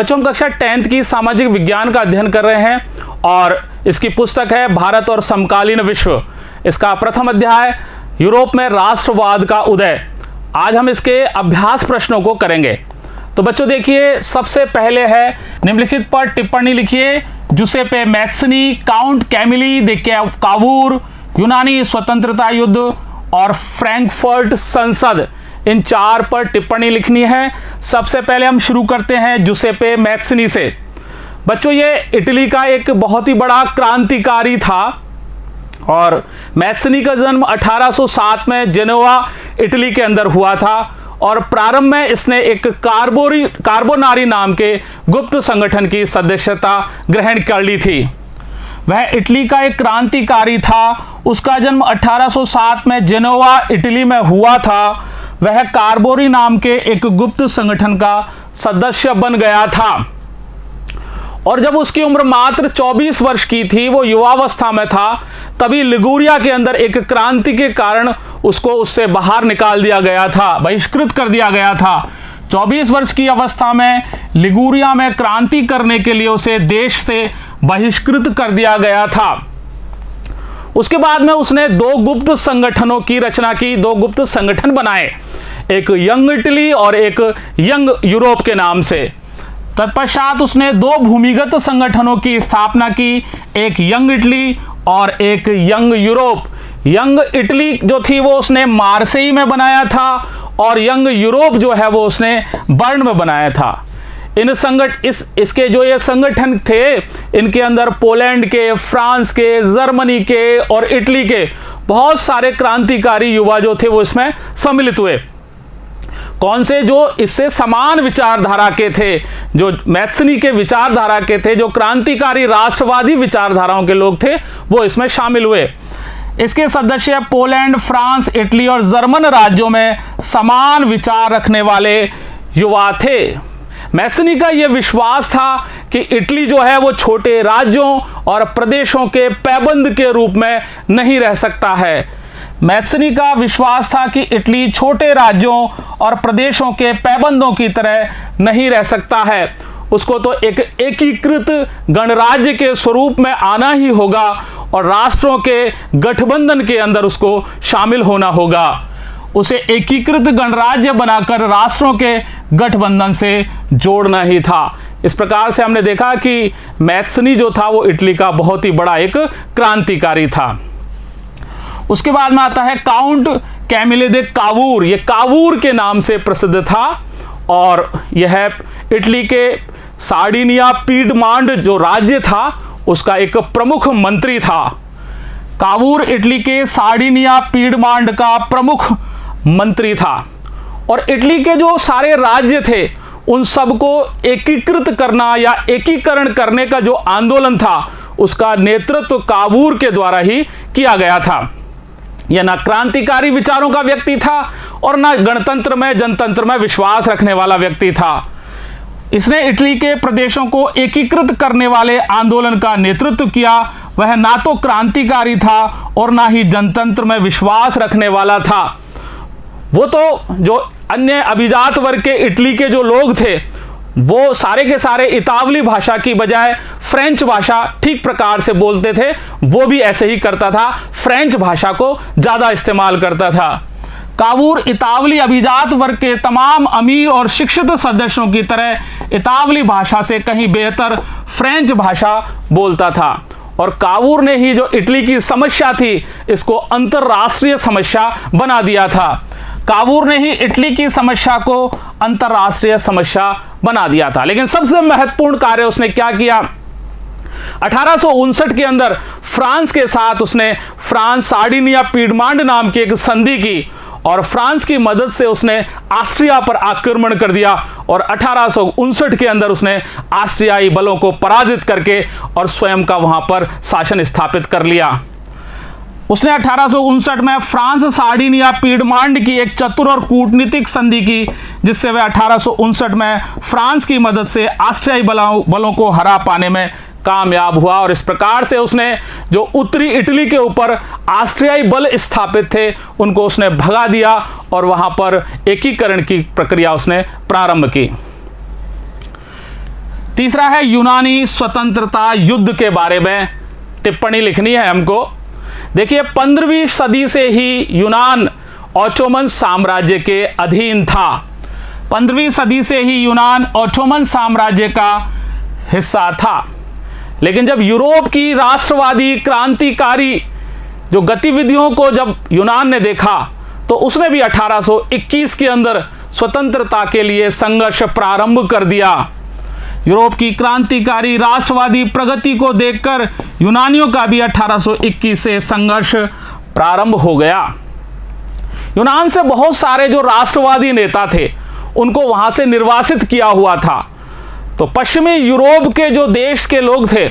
बच्चों हम कक्षा 10th की सामाजिक विज्ञान का अध्ययन कर रहे हैं और इसकी पुस्तक है भारत और समकालीन विश्व। इसका प्रथम अध्याय यूरोप में राष्ट्रवाद का उदय। आज हम इसके अभ्यास प्रश्नों को करेंगे। तो बच्चों देखिए, सबसे पहले है निम्नलिखित पर टिप्पणी लिखिए। जुसेपे मैत्सनी, काउंट कैमिली दे कावूर, यूनानी स्वतंत्रता युद्ध और फ्रैंकफर्ट संसद, इन चार पर टिप्पणी लिखनी है। सबसे पहले हम शुरू करते हैं जुसेपे मैत्सनी से। बच्चों ये इटली का एक बहुत ही बड़ा क्रांतिकारी था और मैत्सनी का जन्म 1807 में जेनोवा इटली के अंदर हुआ था और प्रारंभ में इसने एक कार्बोनारी नाम के गुप्त संगठन की सदस्यता ग्रहण कर ली थी। वह इटली का एक क्रांतिकारी था। उसका जन्म 1807 में जेनोवा इटली में हुआ था। वह कार्बोरी नाम के एक गुप्त संगठन का सदस्य बन गया था और जब उसकी उम्र मात्र 24 वर्ष की थी, वो युवावस्था में था, तभी लिगुरिया के अंदर एक क्रांति के कारण उसको उससे बाहर निकाल दिया गया था, बहिष्कृत कर दिया गया था। 24 वर्ष की अवस्था में लिगुरिया में क्रांति करने के लिए उसे देश से बहिष्कृत कर दिया गया था। उसके बाद में उसने दो गुप्त संगठनों की रचना की, दो गुप्त संगठन बनाए, एक यंग इटली और एक यंग यूरोप के नाम से। तत्पश्चात उसने दो भूमिगत संगठनों की स्थापना की, एक यंग इटली और एक यंग यूरोप। यंग इटली जो थी वो उसने मार्सेई में बनाया था और यंग यूरोप जो है वो उसने बर्न में बनाया था। इसके जो ये संगठन थे, इनके अंदर पोलैंड के, फ्रांस के, जर्मनी के और इटली के बहुत सारे क्रांतिकारी युवा जो थे वो इसमें सम्मिलित हुए। कौन से? जो इससे समान विचारधारा के थे, जो मैत्सनी के विचारधारा के थे, जो क्रांतिकारी राष्ट्रवादी विचारधाराओं के लोग थे, वो इसमें शामिल हुए। इसके सदस्य पोलैंड, फ्रांस, इटली और जर्मन राज्यों में समान विचार रखने वाले युवा थे। मैत्सनी का यह विश्वास था कि इटली जो है वो छोटे राज्यों और प्रदेशों के पैबंद के रूप में नहीं रह सकता है। मैत्सनी का विश्वास था कि इटली छोटे राज्यों और प्रदेशों के पैबंदों की तरह नहीं रह सकता है। उसको तो एक एकीकृत गणराज्य के स्वरूप में आना ही होगा और राष्ट्रों के गठबंधन के अंदर उसको शामिल होना होगा। उसे एकीकृत गणराज्य बनाकर राष्ट्रों के गठबंधन से जोड़ना ही था। इस प्रकार से हमने देखा कि मैत्सनी जो था वो इटली का बहुत ही बड़ा एक क्रांतिकारी था। उसके बाद में आता है काउंट कैमिले दे कावूर। ये कावूर के नाम से प्रसिद्ध था और यह इटली के सार्डिनिया पीडमांड जो राज्य था उसका एक प्रमुख मंत्री था। कावूर इटली के सार्डिनिया पीडमांड का प्रमुख मंत्री था और इटली के जो सारे राज्य थे उन सबको एकीकृत करना या एकीकरण करने का जो आंदोलन था उसका नेतृत्व कावूर के द्वारा ही किया गया था। यह ना क्रांतिकारी विचारों का व्यक्ति था और ना गणतंत्र में, जनतंत्र में विश्वास रखने वाला व्यक्ति था। इसने इटली के प्रदेशों को एकीकृत करने वाले आंदोलन का नेतृत्व किया। वह ना तो क्रांतिकारी था और ना ही जनतंत्र में विश्वास रखने वाला था। वो तो जो अन्य अभिजात वर्ग के इटली के जो लोग थे वो सारे के सारे इतावली भाषा की बजाय फ्रेंच भाषा ठीक प्रकार से बोलते थे। वो भी ऐसे ही करता था, फ्रेंच भाषा को ज़्यादा इस्तेमाल करता था। कावूर इतावली अभिजात वर्ग के तमाम अमीर और शिक्षित सदस्यों की तरह इतावली भाषा से कहीं बेहतर फ्रेंच भाषा बोलता था और कावूर ने ही जो इटली की समस्या थी इसको अंतर्राष्ट्रीय समस्या बना दिया था। कावूर ने ही इटली की समस्या को अंतर्राष्ट्रीय समस्या बना दिया था। लेकिन सबसे महत्वपूर्ण कार्य उसने क्या किया? 1859 के अंदर फ्रांस के साथ उसने फ्रांस सार्डिनिया पीडमांड नाम की एक संधि की और फ्रांस की मदद से उसने ऑस्ट्रिया पर आक्रमण कर दिया और 1859 के अंदर उसने ऑस्ट्रियाई बलों को पराजित करके और स्वयं का वहां पर शासन स्थापित कर लिया। उसने 1859 में फ्रांस सार्डिनिया पीडमांड की एक चतुर और कूटनीतिक संधि की, जिससे वह 1859 में फ्रांस की मदद से ऑस्ट्रियाई बलों को हरा पाने में कामयाब हुआ और इस प्रकार से उसने जो उत्तरी इटली के ऊपर ऑस्ट्रियाई बल स्थापित थे उनको उसने भगा दिया और वहां पर एकीकरण की प्रक्रिया उसने प्रारंभ की। तीसरा है यूनानी स्वतंत्रता युद्ध के बारे में टिप्पणी लिखनी है हमको। देखिए 15वीं सदी से ही यूनान ऑटोमन साम्राज्य के अधीन था। 15वीं सदी से ही यूनान ऑटोमन साम्राज्य का हिस्सा था। लेकिन जब यूरोप की राष्ट्रवादी क्रांतिकारी जो गतिविधियों को जब यूनान ने देखा तो उसने भी 1821 के अंदर स्वतंत्रता के लिए संघर्ष प्रारंभ कर दिया। यूरोप की क्रांतिकारी राष्ट्रवादी प्रगति को देखकर यूनानियों का भी 1821 से संघर्ष प्रारंभ हो गया। यूनान से बहुत सारे जो राष्ट्रवादी नेता थे उनको वहां से निर्वासित किया हुआ था। तो पश्चिमी यूरोप के जो देश के लोग थे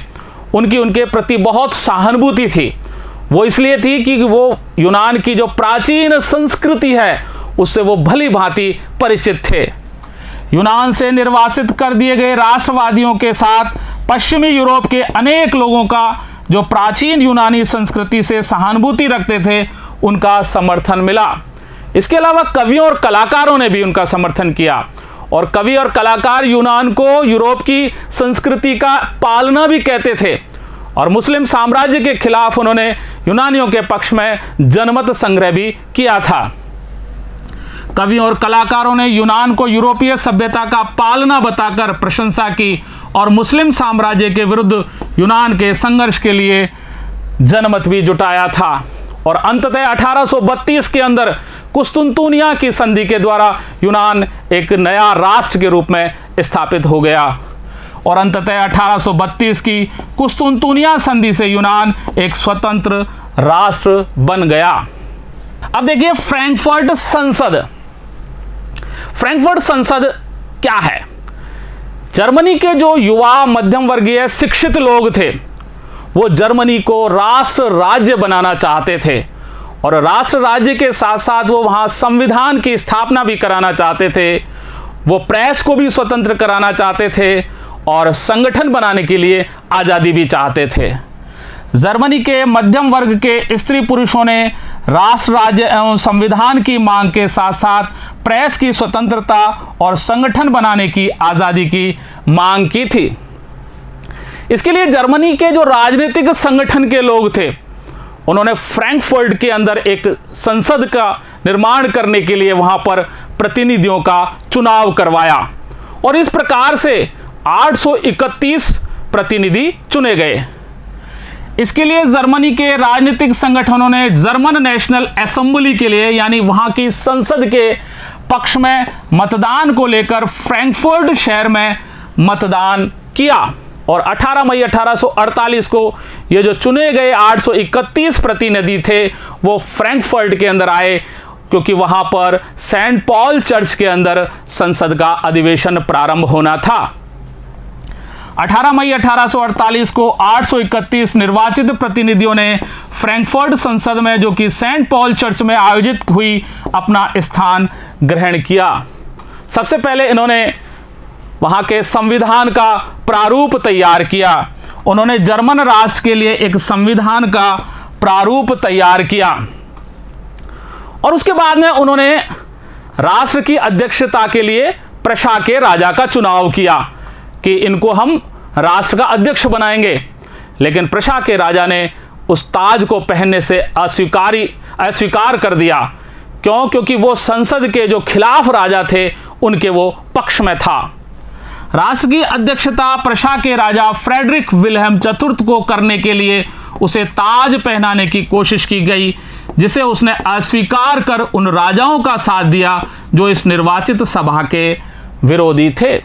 उनकी उनके प्रति बहुत सहानुभूति थी। वो इसलिए थी कि वो यूनान की जो प्राचीन संस्कृति है उससे वो भली भांति परिचित थे। यूनान से निर्वासित कर दिए गए राष्ट्रवादियों के साथ पश्चिमी यूरोप के अनेक लोगों का जो प्राचीन यूनानी संस्कृति से सहानुभूति रखते थे उनका समर्थन मिला। इसके अलावा कवियों और कलाकारों ने भी उनका समर्थन किया और कवि और कलाकार यूनान को यूरोप की संस्कृति का पालना भी कहते थे और मुस्लिम साम्राज्य के खिलाफ उन्होंने यूनानियों के पक्ष में जनमत संग्रह भी किया था। कवियों और कलाकारों ने यूनान को यूरोपीय सभ्यता का पालना बताकर प्रशंसा की और मुस्लिम साम्राज्य के विरुद्ध यूनान के संघर्ष के लिए जनमत भी जुटाया था। और अंततः 1832 के अंदर कुस्तुनतुनिया की संधि के द्वारा यूनान एक नया राष्ट्र के रूप में स्थापित हो गया और अंततः 1832 की कुस्तुनतुनिया संधि से यूनान एक स्वतंत्र राष्ट्र बन गया। अब देखिए फ्रैंकफर्ट संसद। फ्रैंकफर्ट संसद क्या है? जर्मनी के जो युवा मध्यम वर्गीय शिक्षित लोग थे वो जर्मनी को राष्ट्र राज्य बनाना चाहते थे और राष्ट्र राज्य के साथ साथ वो वहां संविधान की स्थापना भी कराना चाहते थे। वो प्रेस को भी स्वतंत्र कराना चाहते थे और संगठन बनाने के लिए आज़ादी भी चाहते थे। जर्मनी के मध्यम वर्ग के स्त्री पुरुषों ने राष्ट्र राज्य एवं संविधान की मांग के साथ साथ प्रेस की स्वतंत्रता और संगठन बनाने की आज़ादी की मांग की थी। इसके लिए जर्मनी के जो राजनीतिक संगठन के लोग थे उन्होंने फ्रैंकफर्ट के अंदर एक संसद का निर्माण करने के लिए वहां पर प्रतिनिधियों का चुनाव करवाया और इस प्रकार से 831 प्रतिनिधि चुने गए। इसके लिए जर्मनी के राजनीतिक संगठनों ने जर्मन नेशनल असेंबली के लिए यानी वहां की संसद के पक्ष में मतदान को लेकर फ्रैंकफर्ट शहर में मतदान किया और 18 मई 1848 को ये जो चुने गए 831 प्रतिनिधि थे वो फ्रैंकफर्ट के अंदर आए क्योंकि वहां पर सेंट पॉल चर्च के अंदर संसद का अधिवेशन प्रारंभ होना था। 18 मई 1848 को 831 निर्वाचित प्रतिनिधियों ने फ्रैंकफर्ट संसद में जो कि सेंट पॉल चर्च में आयोजित हुई अपना स्थान ग्रहण किया। सबसे पहले इन्होंने वहां के संविधान का प्रारूप तैयार किया। उन्होंने जर्मन राष्ट्र के लिए एक संविधान का प्रारूप तैयार किया और उसके बाद में उन्होंने राष्ट्र की अध्यक्षता के लिए प्रशा के राजा का चुनाव किया कि इनको हम राष्ट्र का अध्यक्ष बनाएंगे। लेकिन प्रशा के राजा ने उस ताज को पहनने से अस्वीकार कर दिया। क्यों? क्योंकि वो संसद के जो खिलाफ राजा थे उनके वो पक्ष में था। राष्ट्र की अध्यक्षता प्रशा के राजा फ्रेडरिक विल्हेम चतुर्थ को करने के लिए उसे ताज पहनाने की कोशिश की गई, जिसे उसने अस्वीकार कर उन राजाओं का साथ दिया जो इस निर्वाचित सभा के विरोधी थे।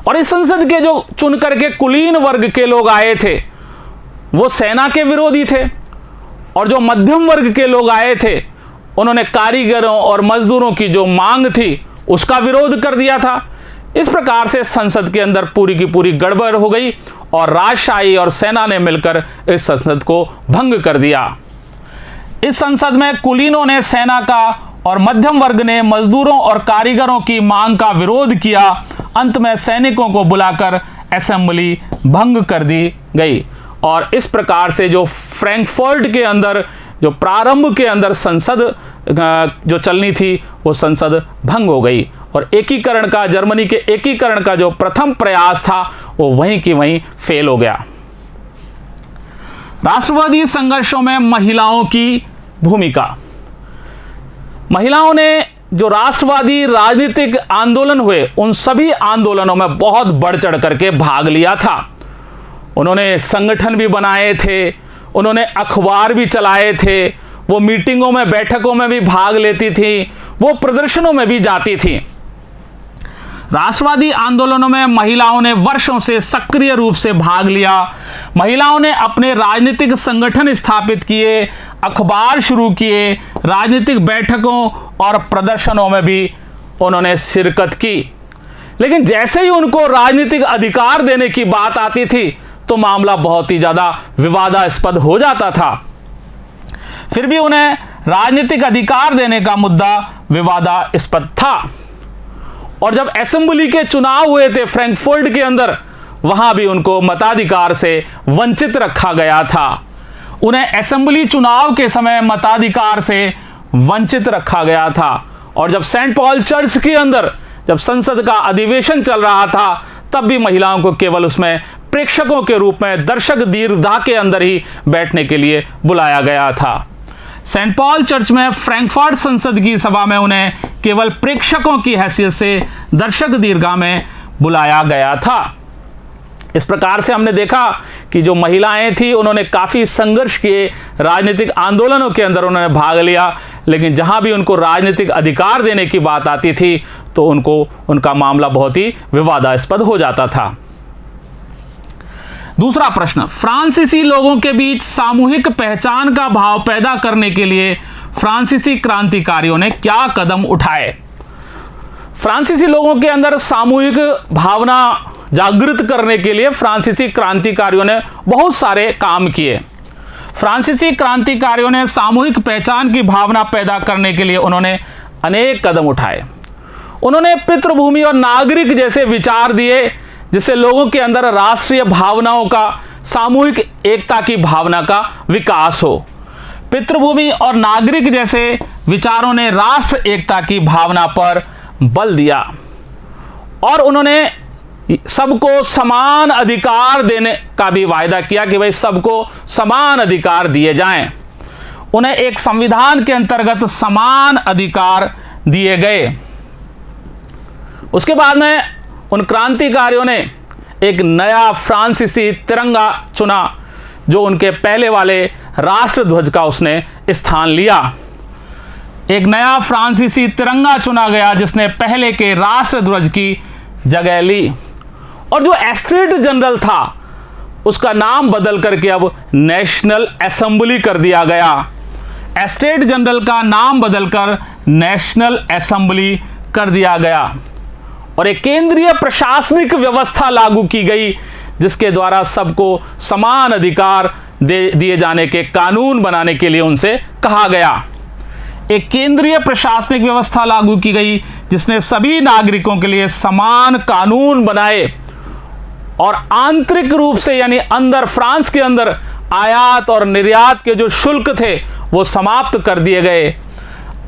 और इस संसद के जो चुन करके कुलीन वर्ग के लोग आए थे वो सेना के विरोधी थे और जो मध्यम वर्ग के लोग आए थे उन्होंने कारीगरों और मजदूरों की जो मांग थी उसका विरोध कर दिया था। इस प्रकार से संसद के अंदर पूरी की पूरी गड़बड़ हो गई और राजशाही और सेना ने मिलकर इस संसद को भंग कर दिया। इस संसद में कुलीनों ने सेना का और मध्यम वर्ग ने मजदूरों और कारीगरों की मांग का विरोध किया। अंत में सैनिकों को बुलाकर असेंबली भंग कर दी गई और इस प्रकार से जो फ्रैंकफर्ट के अंदर जो प्रारंभ के अंदर संसद जो चलनी थी वो संसद भंग हो गई और एकीकरण का, जर्मनी के एकीकरण का जो प्रथम प्रयास था वो वहीं की वहीं फेल हो गया। राष्ट्रवादी संघर्षों में महिलाओं की भूमिका। महिलाओं ने जो राष्ट्रवादी राजनीतिक आंदोलन हुए उन सभी आंदोलनों में बहुत बढ़ चढ़ करके भाग लिया था। उन्होंने संगठन भी बनाए थे, उन्होंने अखबार भी चलाए थे, वो मीटिंगों में, बैठकों में भी भाग लेती थी, वो प्रदर्शनों में भी जाती थी। राष्ट्रवादी आंदोलनों में महिलाओं ने वर्षों से सक्रिय रूप से भाग लिया। महिलाओं ने अपने राजनीतिक संगठन स्थापित किए, अखबार शुरू किए, राजनीतिक बैठकों और प्रदर्शनों में भी उन्होंने शिरकत की। लेकिन जैसे ही उनको राजनीतिक अधिकार देने की बात आती थी तो मामला बहुत ही ज्यादा विवादास्पद हो जाता था। फिर भी उन्हें राजनीतिक अधिकार देने का मुद्दा विवादास्पद था। और जब असेंबली के चुनाव हुए थे फ्रैंकफर्ट के अंदर, वहां भी उनको मताधिकार से वंचित रखा गया था। उन्हें असेंबली चुनाव के समय मताधिकार से वंचित रखा गया था। और जब सेंट पॉल चर्च के अंदर जब संसद का अधिवेशन चल रहा था तब भी महिलाओं को केवल उसमें प्रेक्षकों के रूप में दर्शक दीर्घा के अंदर ही बैठने के लिए बुलाया गया था। सेंट पॉल चर्च में फ्रैंकफर्ट संसद की सभा में उन्हें केवल प्रेक्षकों की हैसियत से दर्शक दीर्घा में बुलाया गया था। इस प्रकार से हमने देखा कि जो महिलाएं थी उन्होंने काफ़ी संघर्ष किए, राजनीतिक आंदोलनों के अंदर उन्होंने भाग लिया, लेकिन जहां भी उनको राजनीतिक अधिकार देने की बात आती थी तो उनका मामला बहुत ही विवादास्पद हो जाता था। दूसरा प्रश्न, फ्रांसीसी लोगों के बीच सामूहिक पहचान का भाव पैदा करने के लिए फ्रांसीसी क्रांतिकारियों ने क्या कदम उठाए? फ्रांसीसी लोगों के अंदर सामूहिक भावना जागृत करने के लिए फ्रांसीसी क्रांतिकारियों ने बहुत सारे काम किए। फ्रांसीसी क्रांतिकारियों ने सामूहिक पहचान की भावना पैदा करने के लिए उन्होंने अनेक कदम उठाए। उन्होंने पितृभूमि और नागरिक जैसे विचार दिए जिससे लोगों के अंदर राष्ट्रीय भावनाओं का, सामूहिक एकता की भावना का विकास हो। पितृभूमि और नागरिक जैसे विचारों ने राष्ट्र एकता की भावना पर बल दिया और उन्होंने सबको समान अधिकार देने का भी वायदा किया कि भाई सबको समान अधिकार दिए जाएं। उन्हें एक संविधान के अंतर्गत समान अधिकार दिए गए। उसके बाद में उन क्रांतिकारियों ने एक नया फ्रांसीसी तिरंगा चुना जो उनके पहले वाले राष्ट्रध्वज का उसने स्थान लिया। एक नया फ्रांसीसी तिरंगा चुना गया जिसने पहले के राष्ट्रध्वज की जगह ली। और जो एस्टेट जनरल था उसका नाम बदल करके अब नेशनल असेंबली कर दिया गया। एस्टेट जनरल का नाम बदलकर नेशनल असेंबली कर दिया गया और एक केंद्रीय प्रशासनिक व्यवस्था लागू की गई जिसके द्वारा सबको समान अधिकार दिए जाने के कानून बनाने के लिए उनसे कहा गया। एक केंद्रीय प्रशासनिक व्यवस्था लागू की गई जिसने सभी नागरिकों के लिए समान कानून बनाए और आंतरिक रूप से यानी अंदर फ्रांस के अंदर आयात और निर्यात के जो शुल्क थे वो समाप्त कर दिए गए।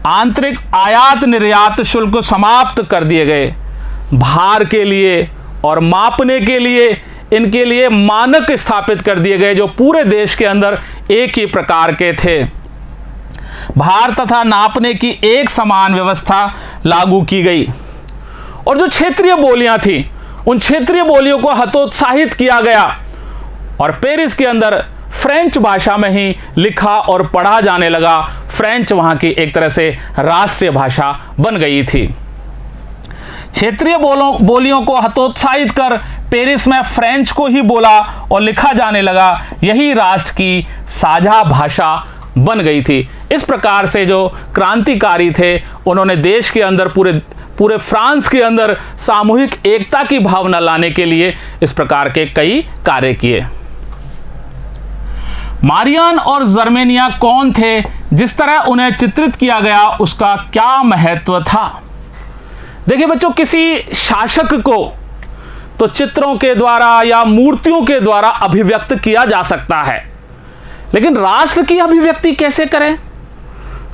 आंतरिक आयात निर्यात शुल्क समाप्त कर दिए गए। भार के लिए और मापने के लिए इनके लिए मानक स्थापित कर दिए गए जो पूरे देश के अंदर एक ही प्रकार के थे। भार तथा नापने की एक समान व्यवस्था लागू की गई और जो क्षेत्रीय बोलियां थी उन क्षेत्रीय बोलियों को हतोत्साहित किया गया और पेरिस के अंदर फ्रेंच भाषा में ही लिखा और पढ़ा जाने लगा। फ्रेंच वहां की एक तरह से राष्ट्रीय भाषा बन गई थी। क्षेत्रीय बोलियों को हतोत्साहित कर पेरिस में फ्रेंच को ही बोला और लिखा जाने लगा। यही राष्ट्र की साझा भाषा बन गई थी। इस प्रकार से जो क्रांतिकारी थे उन्होंने देश के अंदर पूरे फ्रांस के अंदर सामूहिक एकता की भावना लाने के लिए इस प्रकार के कई कार्य किए। मारियान और जर्मेनिया कौन थे? जिस तरह उन्हें चित्रित किया गया उसका क्या महत्व था? देखिए बच्चों, किसी शासक को तो चित्रों के द्वारा या मूर्तियों के द्वारा अभिव्यक्त किया जा सकता है, लेकिन राष्ट्र की अभिव्यक्ति कैसे करें?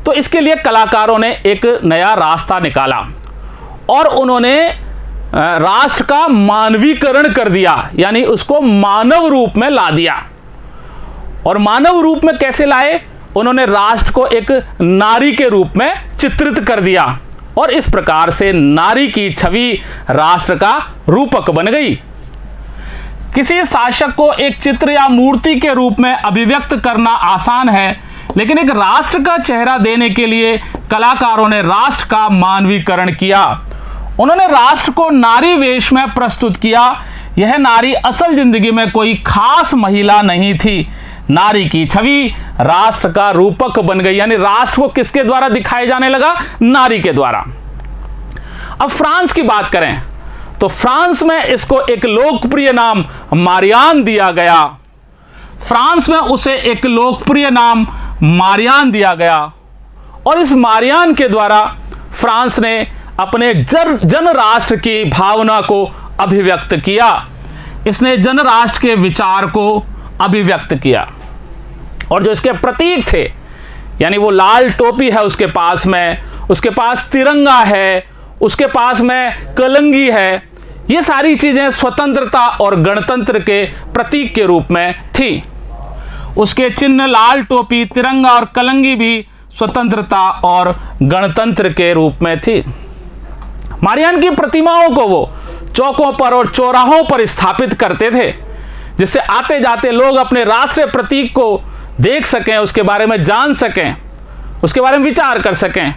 तो इसके लिए कलाकारों ने एक नया रास्ता निकाला और उन्होंने राष्ट्र का मानवीकरण कर दिया, यानी उसको मानव रूप में ला दिया। और मानव रूप में कैसे लाए? उन्होंने राष्ट्र को एक नारी के रूप में चित्रित कर दिया और इस प्रकार से नारी की छवि राष्ट्र का रूपक बन गई। किसी शासक को एक चित्र या मूर्ति के रूप में अभिव्यक्त करना आसान है, लेकिन एक राष्ट्र का चेहरा देने के लिए कलाकारों ने राष्ट्र का मानवीकरण किया। उन्होंने राष्ट्र को नारी वेश में प्रस्तुत किया। यह नारी असल जिंदगी में कोई खास महिला नहीं थी। नारी की छवि राष्ट्र का रूपक बन गई, यानी राष्ट्र को किसके द्वारा दिखाया जाने लगा? नारी के द्वारा। अब फ्रांस की बात करें तो फ्रांस में इसको एक लोकप्रिय नाम मारियान दिया गया। फ्रांस में उसे एक लोकप्रिय नाम मारियान दिया गया और इस मारियान के द्वारा फ्रांस ने अपने जन राष्ट्र की भावना को अभिव्यक्त किया। इसने जन राष्ट्र के विचार को अभिव्यक्त किया और जो इसके प्रतीक थे, यानी वो लाल टोपी है उसके पास में, उसके पास तिरंगा है, उसके पास में कलंगी है, ये सारी चीजें स्वतंत्रता और गणतंत्र के प्रतीक के रूप में थी। उसके चिन्ह लाल टोपी, तिरंगा और कलंगी भी स्वतंत्रता और गणतंत्र के रूप में थी। मारियान की प्रतिमाओं को वो चौकों पर और चौराहों पर स्थापित करते थे, जिससे आते जाते लोग अपने राष्ट्रीय प्रतीक को देख सकें, उसके बारे में जान सकें, उसके बारे में विचार कर सकें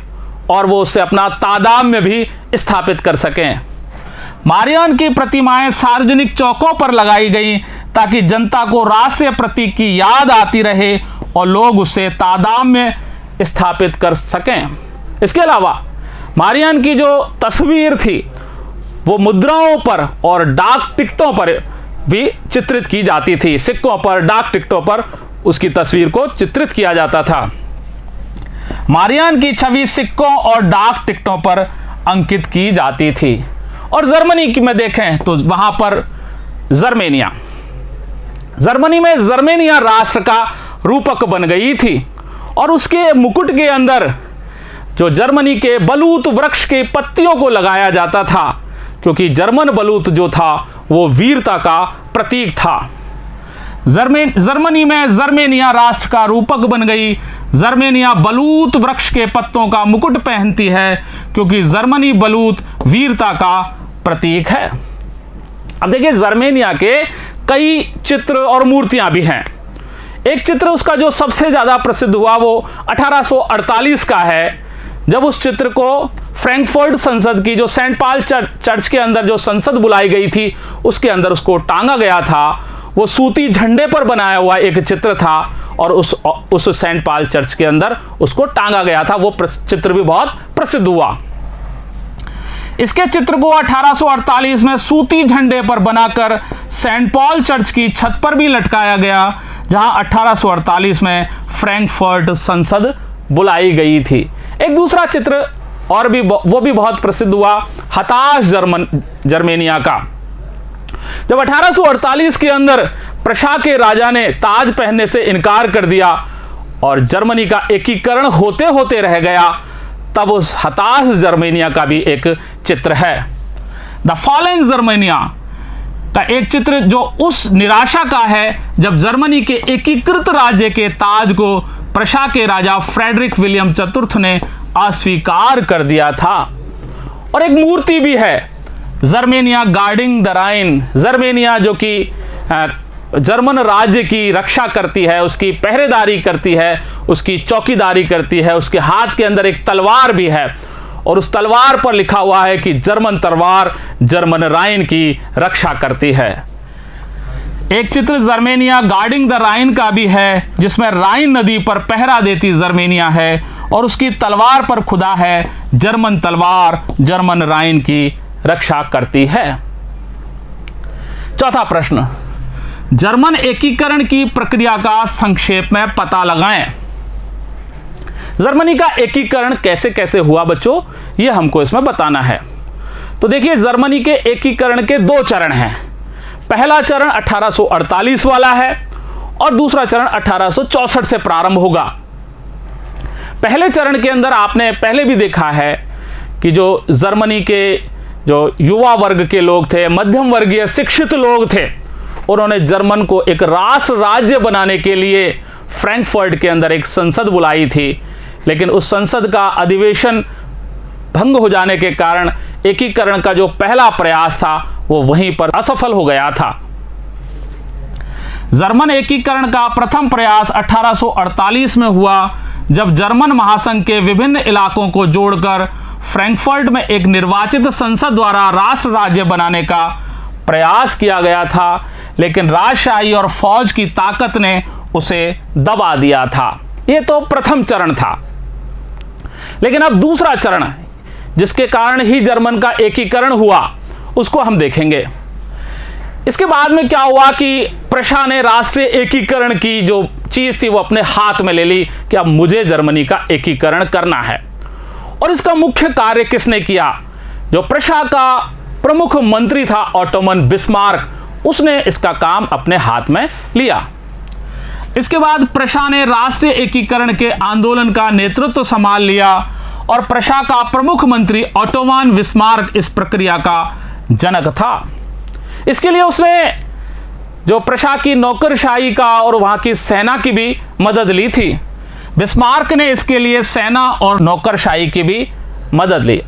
और वो उससे अपना तादात्म्य भी स्थापित कर सकें। मारियान की प्रतिमाएं सार्वजनिक चौकों पर लगाई गई ताकि जनता को राष्ट्रीय प्रतीक की याद आती रहे और लोग उससे तादात्म्य स्थापित कर सकें। इसके अलावा मारियान की जो तस्वीर थी वो मुद्राओं पर और डाक टिकटों पर भी चित्रित की जाती थी। सिक्कों पर, डाक टिकटों पर उसकी तस्वीर को चित्रित किया जाता था। मारियान की छवि सिक्कों और डाक टिकटों पर अंकित की जाती थी। और जर्मनी की में देखें तो वहां पर जर्मनी में जर्मेनिया राष्ट्र का रूपक बन गई थी और उसके मुकुट के अंदर जो जर्मनी के बलूत वृक्ष के पत्तियों को लगाया जाता था, क्योंकि जर्मन बलूत जो था वो वीरता का प्रतीक था। जर्मनी में जर्मेनिया राष्ट्र का रूपक बन गई। जर्मेनिया बलूत वृक्ष के पत्तों का मुकुट पहनती है क्योंकि जर्मनी बलूत वीरता का प्रतीक है। अब देखिए जर्मेनिया के कई चित्र और मूर्तियां भी हैं। एक चित्र उसका जो सबसे ज्यादा प्रसिद्ध हुआ वो 1848 का है, जब उस चित्र को फ्रैंकफर्ट संसद की जो सेंट पॉल चर्च के अंदर जो संसद बुलाई गई थी उसके अंदर उसको टांगा गया था। वो सूती झंडे पर बनाया हुआ एक चित्र था और उस सेंट पॉल चर्च के अंदर उसको टांगा गया था। वो चित्र भी बहुत प्रसिद्ध हुआ। इसके चित्र को 1848 में सूती झंडे पर बनाकर सेंट पॉल चर्च की छत पर भी लटकाया गया, जहां 1848 में फ्रैंकफर्ट संसद बुलाई गई थी। एक दूसरा चित्र और भी वो भी बहुत प्रसिद्ध हुआ, हताश जर्मेनिया का। जब 1848 के अंदर प्रशा के राजा ने ताज पहनने से इनकार कर दिया और जर्मनी का एकीकरण होते होते रह गया, तब उस हताश जर्मेनिया का भी एक चित्र है। द फॉलन जर्मेनिया का एक चित्र जो उस निराशा का है जब जर्मनी के एकीकृत राज्य के ताज को प्रशा के राजा फ्रेडरिक विलियम चतुर्थ ने अस्वीकार कर दिया था। और एक मूर्ति भी है, Germania guarding the Rhine. Germania जो कि जर्मन राज्य की रक्षा करती है, उसकी पहरेदारी करती है, उसकी चौकीदारी करती है। उसके हाथ के अंदर एक तलवार भी है और उस तलवार पर लिखा हुआ है कि जर्मन तलवार जर्मन राइन की रक्षा करती है। एक चित्र जर्मेनिया गार्डिंग द राइन का भी है, जिसमें राइन नदी पर पहरा देती जर्मेनिया है और उसकी तलवार पर खुदा है जर्मन तलवार जर्मन राइन की रक्षा करती है। चौथा प्रश्न, जर्मन एकीकरण की प्रक्रिया का संक्षेप में पता लगाएं। जर्मनी का एकीकरण कैसे कैसे हुआ बच्चों, यह हमको इसमें बताना है। तो देखिए जर्मनी के एकीकरण के दो चरण हैं। पहला चरण 1848 वाला है और दूसरा चरण 1864 से प्रारंभ होगा। पहले चरण के अंदर आपने पहले भी देखा है कि जो जर्मनी के जो युवा वर्ग के लोग थे, मध्यम वर्गीय शिक्षित लोग थे, उन्होंने जर्मन को एक राष्ट्र राज्य बनाने के लिए फ्रैंकफर्ट के अंदर एक संसद बुलाई थी। लेकिन उस संसद का अधिवेशन भंग हो जाने के कारण एकीकरण का जो पहला प्रयास था वो वहीं पर असफल हो गया था। जर्मन एकीकरण का प्रथम प्रयास 1848 में हुआ, जब जर्मन महासंघ के विभिन्न इलाकों को जोड़कर फ्रैंकफर्ट में एक निर्वाचित संसद द्वारा राष्ट्र राज्य बनाने का प्रयास किया गया था। लेकिन राजशाही और फौज की ताकत ने उसे दबा दिया था। यह तो प्रथम चरण था। लेकिन अब दूसरा चरण, जिसके कारण ही जर्मन का एकीकरण हुआ, उसको हम देखेंगे। इसके बाद में क्या हुआ कि प्रशा ने राष्ट्रीय एकीकरण की जो चीज थी वो अपने हाथ में ले ली कि अब मुझे जर्मनी का एकीकरण करना है। और इसका मुख्य कार्य किसने किया? जो प्रशा का प्रमुख मंत्री था ओटोमन बिस्मार्क, उसने इसका काम अपने हाथ में लिया। इसके बाद प्रशा ने राष्ट्रीय एकीकरण के आंदोलन का नेतृत्व संभाल लिया और प्रशा का प्रमुख मंत्री ओटोमन बिस्मार्क इस प्रक्रिया का जनक था। इसके लिए उसने जो प्रशा की नौकरशाही का और वहां की सेना की भी मदद ली थी। बिस्मार्क ने इसके लिए सेना और नौकरशाही की भी मदद ली।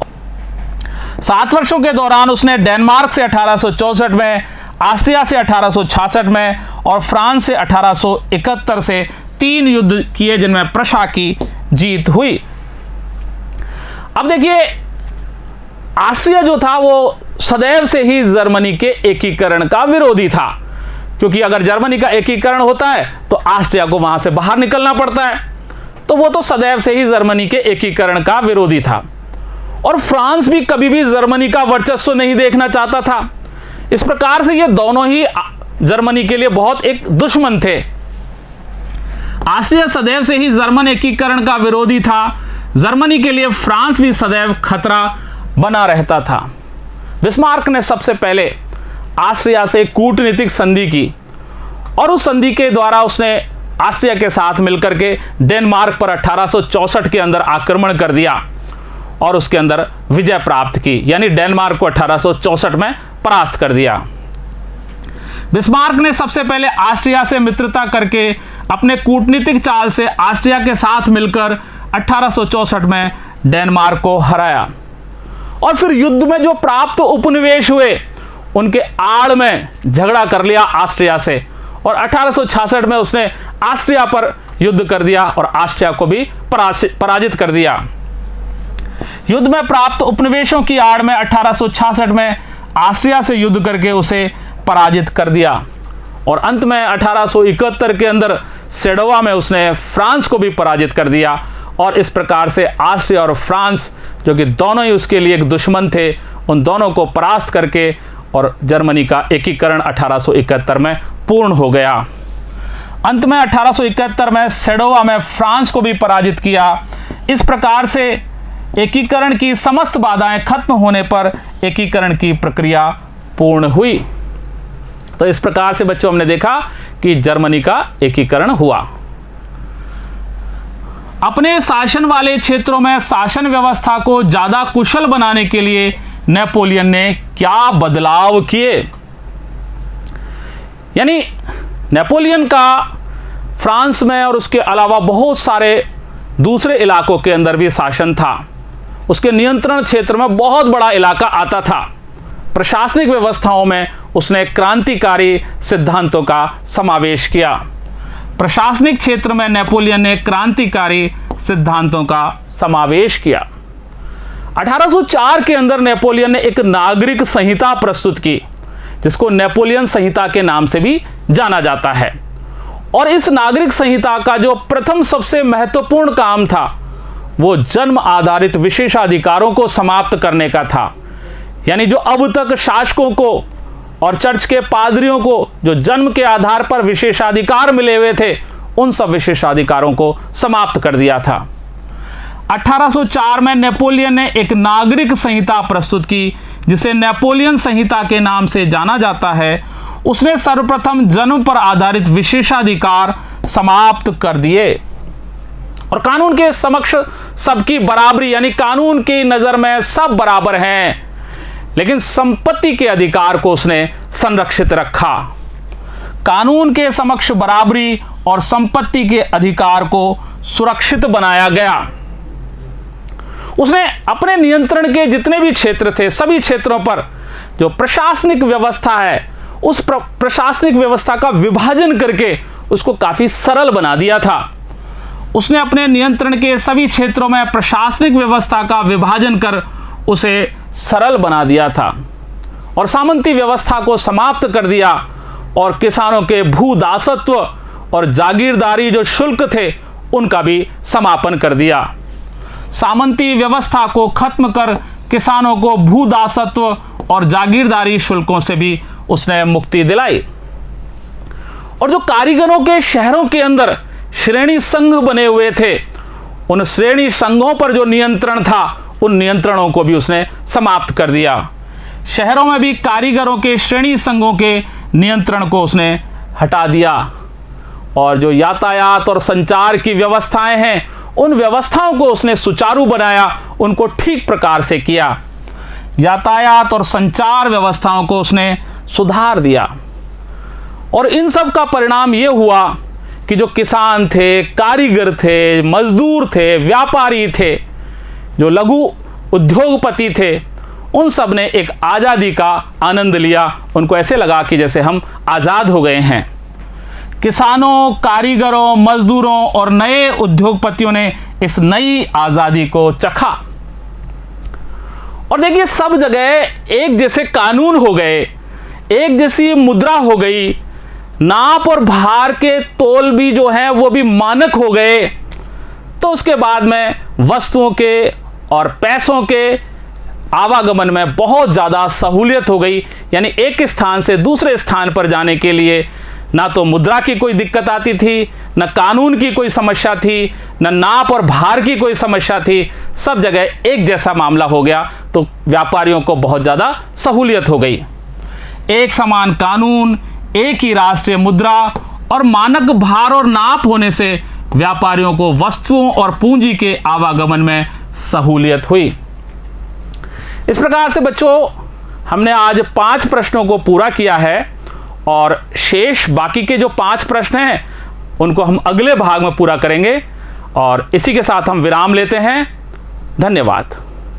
7 वर्षों के दौरान उसने डेनमार्क से 1864 में, ऑस्ट्रिया से 1866 में और फ्रांस से 1871 से 3 युद्ध किए, जिनमें प्रशा की जीत हुई। अब देखिए, ऑस्ट्रिया जो था वो सदैव से ही जर्मनी के एकीकरण का विरोधी था, क्योंकि अगर जर्मनी का एकीकरण होता है तो ऑस्ट्रिया को वहां से बाहर निकलना पड़ता है। तो वो तो सदैव से ही जर्मनी के एकीकरण का विरोधी था। और फ्रांस भी कभी भी जर्मनी का वर्चस्व नहीं देखना चाहता था। इस प्रकार से ये दोनों ही जर्मनी के लिए बहुत एक दुश्मन थे। ऑस्ट्रिया सदैव से ही जर्मन एकीकरण का विरोधी था। जर्मनी के लिए फ्रांस भी सदैव खतरा बना रहता था। बिस्मार्क ने सबसे पहले ऑस्ट्रिया से कूटनीतिक संधि की और उस संधि के द्वारा उसने ऑस्ट्रिया के साथ मिलकर के डेनमार्क पर 1864 के अंदर आक्रमण कर दिया और उसके अंदर विजय प्राप्त की, यानी डेनमार्क को 1864 में परास्त कर दिया। बिस्मार्क ने सबसे पहले ऑस्ट्रिया से मित्रता करके अपने कूटनीतिक चाल से ऑस्ट्रिया के साथ मिलकर 1864 में डेनमार्क को हराया और फिर युद्ध में जो प्राप्त उपनिवेश हुए उनके आड़ में झगड़ा कर लिया ऑस्ट्रिया से और 1866 में उसने ऑस्ट्रिया पर युद्ध कर दिया और ऑस्ट्रिया को भी पराजित कर दिया। युद्ध में प्राप्त उपनिवेशों की आड़ में 1866 में ऑस्ट्रिया से युद्ध करके उसे पराजित कर दिया और अंत में 1871 के अंदर सेडोवा में उसने फ्रांस को भी पराजित कर दिया। और इस प्रकार से ऑस्ट्रिया और फ्रांस, जो कि दोनों ही उसके लिए एक दुश्मन थे, उन दोनों को परास्त करके और जर्मनी का एकीकरण 1871 में पूर्ण हो गया। अंत में 1871 में सेडोवा में फ्रांस को भी पराजित किया। इस प्रकार से एकीकरण की समस्त बाधाएं खत्म होने पर एकीकरण की प्रक्रिया पूर्ण हुई। तो इस प्रकार से बच्चों हमने देखा कि जर्मनी का एकीकरण हुआ। अपने शासन वाले क्षेत्रों में शासन व्यवस्था को ज्यादा कुशल बनाने के लिए नेपोलियन ने क्या बदलाव किए? यानी नेपोलियन का फ्रांस में और उसके अलावा बहुत सारे दूसरे इलाकों के अंदर भी शासन था। उसके नियंत्रण क्षेत्र में बहुत बड़ा इलाका आता था। प्रशासनिक व्यवस्थाओं में उसने क्रांतिकारी सिद्धांतों का समावेश किया। प्रशासनिक क्षेत्र में नेपोलियन ने क्रांतिकारी सिद्धांतों का समावेश किया। 1804 के अंदर नेपोलियन ने एक नागरिक संहिता प्रस्तुत की, जिसको नेपोलियन संहिता के नाम से भी जाना जाता है। और इस नागरिक संहिता का जो प्रथम सबसे महत्वपूर्ण काम था वो जन्म आधारित विशेषाधिकारों को समाप्त करने का था। यानी जो अब तक शासकों को और चर्च के पादरियों को जो जन्म के आधार पर विशेषाधिकार मिले हुए थे, उन सब विशेषाधिकारों को समाप्त कर दिया था। 1804 में नेपोलियन ने एक नागरिक संहिता प्रस्तुत की, जिसे नेपोलियन संहिता के नाम से जाना जाता है। उसने सर्वप्रथम जन्म पर आधारित विशेषाधिकार समाप्त कर दिए और कानून के समक्ष सबकी बराबरी, यानी कानून की नजर में सब बराबर हैं, लेकिन संपत्ति के अधिकार को उसने संरक्षित रखा। कानून के समक्ष बराबरी और संपत्ति के अधिकार को सुरक्षित बनाया गया। उसने अपने नियंत्रण के जितने भी क्षेत्र थे, सभी क्षेत्रों पर जो प्रशासनिक व्यवस्था है, उस प्रशासनिक व्यवस्था का विभाजन करके उसको काफी सरल बना दिया था। उसने अपने नियंत्रण के सभी क्षेत्रों में प्रशासनिक व्यवस्था का विभाजन कर उसे सरल बना दिया था और सामंती व्यवस्था को समाप्त कर दिया और किसानों के भूदासत्व और जागीरदारी जो शुल्क थे उनका भी समापन कर दिया। सामंती व्यवस्था को खत्म कर किसानों को भूदासत्व और जागीरदारी शुल्कों से भी उसने मुक्ति दिलाई। और जो कारीगरों के शहरों के अंदर श्रेणी संघ बने हुए थे, उन श्रेणी संघों पर जो नियंत्रण था, उन नियंत्रणों को भी उसने समाप्त कर दिया। शहरों में भी कारीगरों के श्रेणी संघों के नियंत्रण को उसने हटा दिया और जो यातायात और संचार की व्यवस्थाएं हैं, उन व्यवस्थाओं को उसने सुचारू बनाया, उनको ठीक प्रकार से किया। यातायात और संचार व्यवस्थाओं को उसने सुधार दिया और इन सब का परिणाम यह हुआ कि जो किसान थे, कारीगर थे, मजदूर थे, व्यापारी थे, जो लघु उद्योगपति थे, उन सब ने एक आज़ादी का आनंद लिया। उनको ऐसे लगा कि जैसे हम आज़ाद हो गए हैं। किसानों, कारीगरों, मजदूरों और नए उद्योगपतियों ने इस नई आज़ादी को चखा। और देखिए, सब जगह एक जैसे कानून हो गए, एक जैसी मुद्रा हो गई, नाप और भार के तोल भी जो हैं वो भी मानक हो गए। तो उसके बाद में वस्तुओं के और पैसों के आवागमन में बहुत ज़्यादा सहूलियत हो गई। यानी एक स्थान से दूसरे स्थान पर जाने के लिए ना तो मुद्रा की कोई दिक्कत आती थी, न कानून की कोई समस्या थी, न नाप और भार की कोई समस्या थी। सब जगह एक जैसा मामला हो गया, तो व्यापारियों को बहुत ज़्यादा सहूलियत हो गई। एक समान कानून, एक ही राष्ट्रीय मुद्रा और मानक भार और नाप होने से व्यापारियों को वस्तुओं और पूंजी के आवागमन में सहूलियत हुई। इस प्रकार से बच्चों, हमने आज 5 प्रश्नों को पूरा किया है और शेष बाकी के जो 5 प्रश्न हैं उनको हम अगले भाग में पूरा करेंगे। और इसी के साथ हम विराम लेते हैं। धन्यवाद।